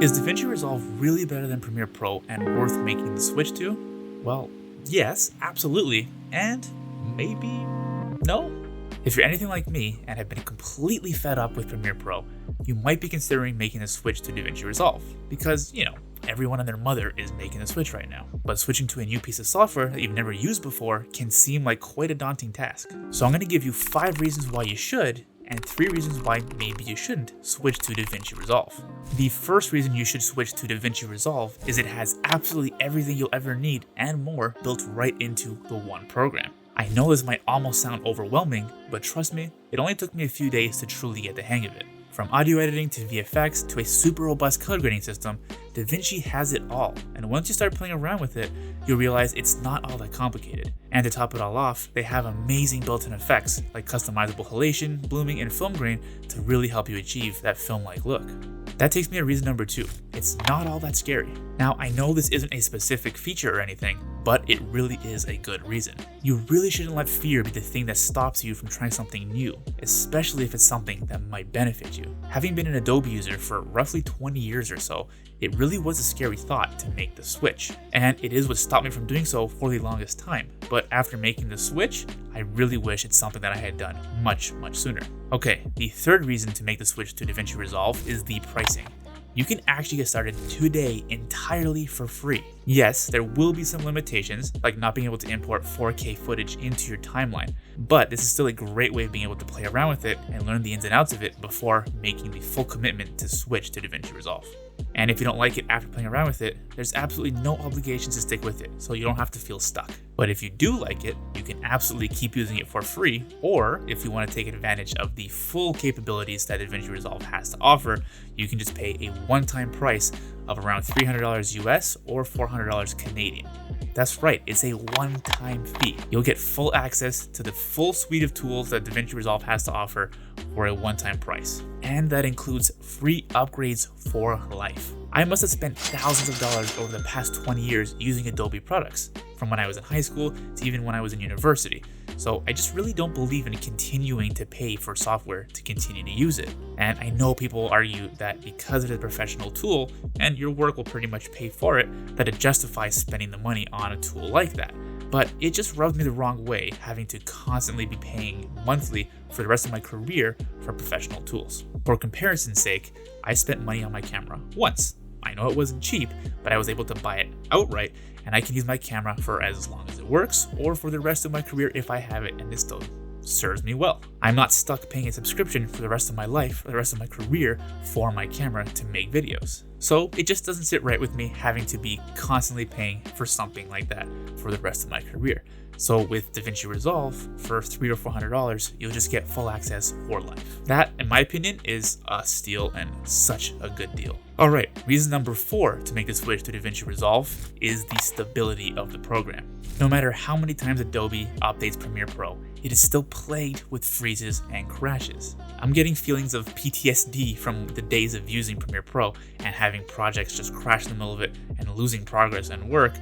Is DaVinci Resolve really better than Premiere Pro and worth making the switch to? Well, yes, absolutely, and maybe no. If you're anything like me and have been completely fed up with Premiere Pro, you might be considering making the switch to DaVinci Resolve because, everyone and their mother is making the switch right now. But switching to a new piece of software that you've never used before can seem like quite a daunting task. So I'm going to give you 5 reasons why you should and 3 reasons why maybe you shouldn't switch to DaVinci Resolve. The first reason you should switch to DaVinci Resolve is it has absolutely everything you'll ever need and more built right into the one program. I know this might almost sound overwhelming, but trust me, it only took me a few days to truly get the hang of it. From audio editing to VFX to a super robust color grading system, DaVinci has it all, and once you start playing around with it, you'll realize it's not all that complicated. And to top it all off, they have amazing built-in effects like customizable halation, blooming, and film grain to really help you achieve that film-like look. That takes me to reason number 2. It's not all that scary. Now, I know this isn't a specific feature or anything, but it really is a good reason. You really shouldn't let fear be the thing that stops you from trying something new, especially if it's something that might benefit you. Having been an Adobe user for roughly 20 years or so, it really was a scary thought to make the switch, and it is what stopped me from doing so for the longest time. But after making the switch, I really wish it's something that I had done much sooner. Okay, the third reason to make the switch to DaVinci Resolve is the pricing. You can actually get started today entirely for free. Yes, there will be some limitations, like not being able to import 4K footage into your timeline, but this is still a great way of being able to play around with it and learn the ins and outs of it before making the full commitment to switch to DaVinci Resolve. And if you don't like it after playing around with it, there's absolutely no obligation to stick with it, so you don't have to feel stuck. But if you do like it, you can absolutely keep using it for free, or if you want to take advantage of the full capabilities that DaVinci Resolve has to offer, you can just pay a one-time price of around $300 US or $400 Canadian. That's right, it's a one-time fee. You'll get full access to the full suite of tools that DaVinci Resolve has to offer for a one-time price. And that includes free upgrades for life. I must have spent thousands of dollars over the past 20 years using Adobe products, from when I was in high school to even when I was in university. So I just really don't believe in continuing to pay for software to continue to use it. And I know people argue that because it is a professional tool and your work will pretty much pay for it, that it justifies spending the money on a tool like that. But it just rubs me the wrong way having to constantly be paying monthly for the rest of my career for professional tools. For comparison's sake, I spent money on my camera once. I know it wasn't cheap, but I was able to buy it outright, and I can use my camera for as long as it works or for the rest of my career if I have it and it still serves me well. I'm not stuck paying a subscription for the rest of my life or the rest of my career for my camera to make videos. So it just doesn't sit right with me having to be constantly paying for something like that for the rest of my career. So with DaVinci Resolve, for $300 or $400, you'll just get full access for life. That, in my opinion, is a steal and such a good deal. Alright, reason number 4 to make the switch to DaVinci Resolve is the stability of the program. No matter how many times Adobe updates Premiere Pro, it is still plagued with freezes and crashes. I'm getting feelings of PTSD from the days of using Premiere Pro and having projects just crash in the middle of it and losing progress and work.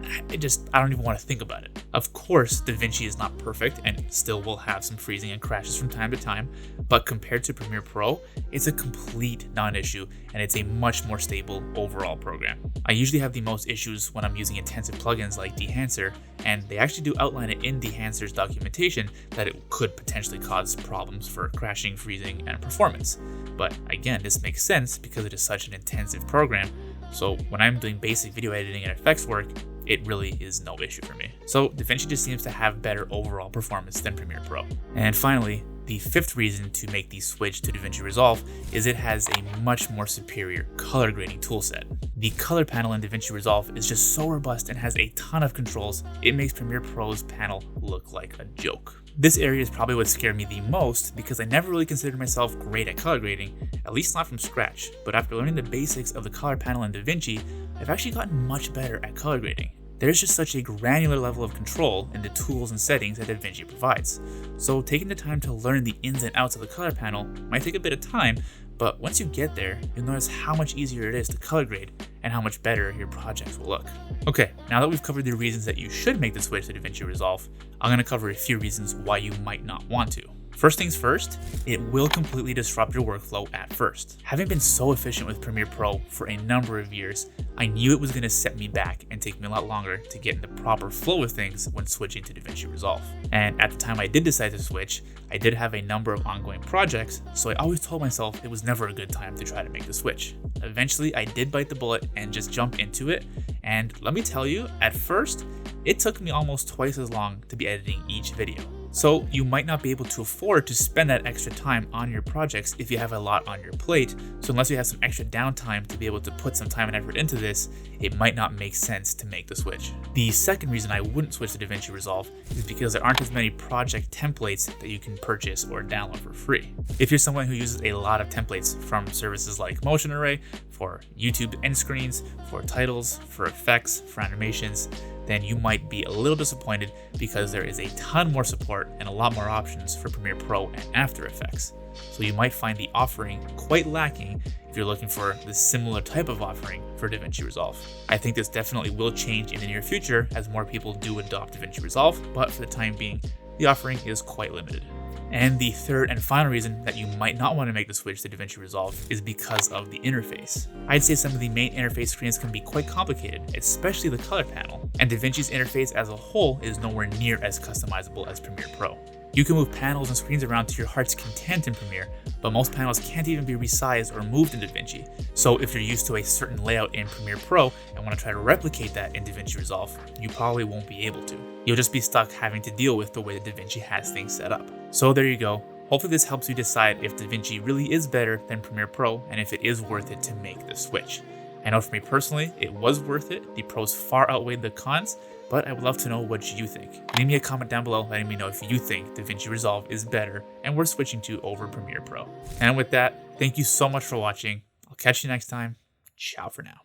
I don't even want to think about it. Of course, DaVinci is not perfect and still will have some freezing and crashes from time to time, but compared to Premiere Pro, it's a complete non-issue and it's a much more stable overall program. I usually have the most issues when I'm using intensive plugins like Dehancer, and they actually do outline it in Dehancer's documentation that it could potentially cause problems for crashing, freezing, and performance. But again, this makes sense because it is such an intensive program, so when I'm doing basic video editing and effects work, it really is no issue for me. So DaVinci just seems to have better overall performance than Premiere Pro. And finally, the 5th reason to make the switch to DaVinci Resolve is it has a much more superior color grading toolset. The color panel in DaVinci Resolve is just so robust and has a ton of controls, it makes Premiere Pro's panel look like a joke. This area is probably what scared me the most because I never really considered myself great at color grading, at least not from scratch, but after learning the basics of the color panel in DaVinci, I've actually gotten much better at color grading. There's just such a granular level of control in the tools and settings that DaVinci provides. So taking the time to learn the ins and outs of the color panel might take a bit of time, but once you get there, you'll notice how much easier it is to color grade and how much better your projects will look. Okay, now that we've covered the reasons that you should make the switch to DaVinci Resolve, I'm going to cover a few reasons why you might not want to. First things first, it will completely disrupt your workflow at first. Having been so efficient with Premiere Pro for a number of years, I knew it was going to set me back and take me a lot longer to get in the proper flow of things when switching to DaVinci Resolve. And at the time I did decide to switch, I did have a number of ongoing projects, so I always told myself it was never a good time to try to make the switch. Eventually, I did bite the bullet and just jump into it, and let me tell you, at first, it took me almost twice as long to be editing each video. So you might not be able to afford to spend that extra time on your projects if you have a lot on your plate. So unless you have some extra downtime to be able to put some time and effort into this, it might not make sense to make the switch. The second reason I wouldn't switch to DaVinci Resolve is because there aren't as many project templates that you can purchase or download for free. If you're someone who uses a lot of templates from services like Motion Array, for YouTube end screens, for titles, for effects, for animations, then you might be a little disappointed because there is a ton more support and a lot more options for Premiere Pro and After Effects. So you might find the offering quite lacking if you're looking for the similar type of offering for DaVinci Resolve. I think this definitely will change in the near future as more people do adopt DaVinci Resolve, but for the time being, the offering is quite limited. And the third and final reason that you might not want to make the switch to DaVinci Resolve is because of the interface. I'd say some of the main interface screens can be quite complicated, especially the color panel, and DaVinci's interface as a whole is nowhere near as customizable as Premiere Pro. You can move panels and screens around to your heart's content in Premiere, but most panels can't even be resized or moved in DaVinci. So if you're used to a certain layout in Premiere Pro and want to try to replicate that in DaVinci Resolve, you probably won't be able to. You'll just be stuck having to deal with the way that DaVinci has things set up. So there you go. Hopefully this helps you decide if DaVinci really is better than Premiere Pro and if it is worth it to make the switch. I know for me personally, it was worth it. The pros far outweighed the cons, but I would love to know what you think. Leave me a comment down below letting me know if you think DaVinci Resolve is better and worth switching to over Premiere Pro. And with that, thank you so much for watching. I'll catch you next time. Ciao for now.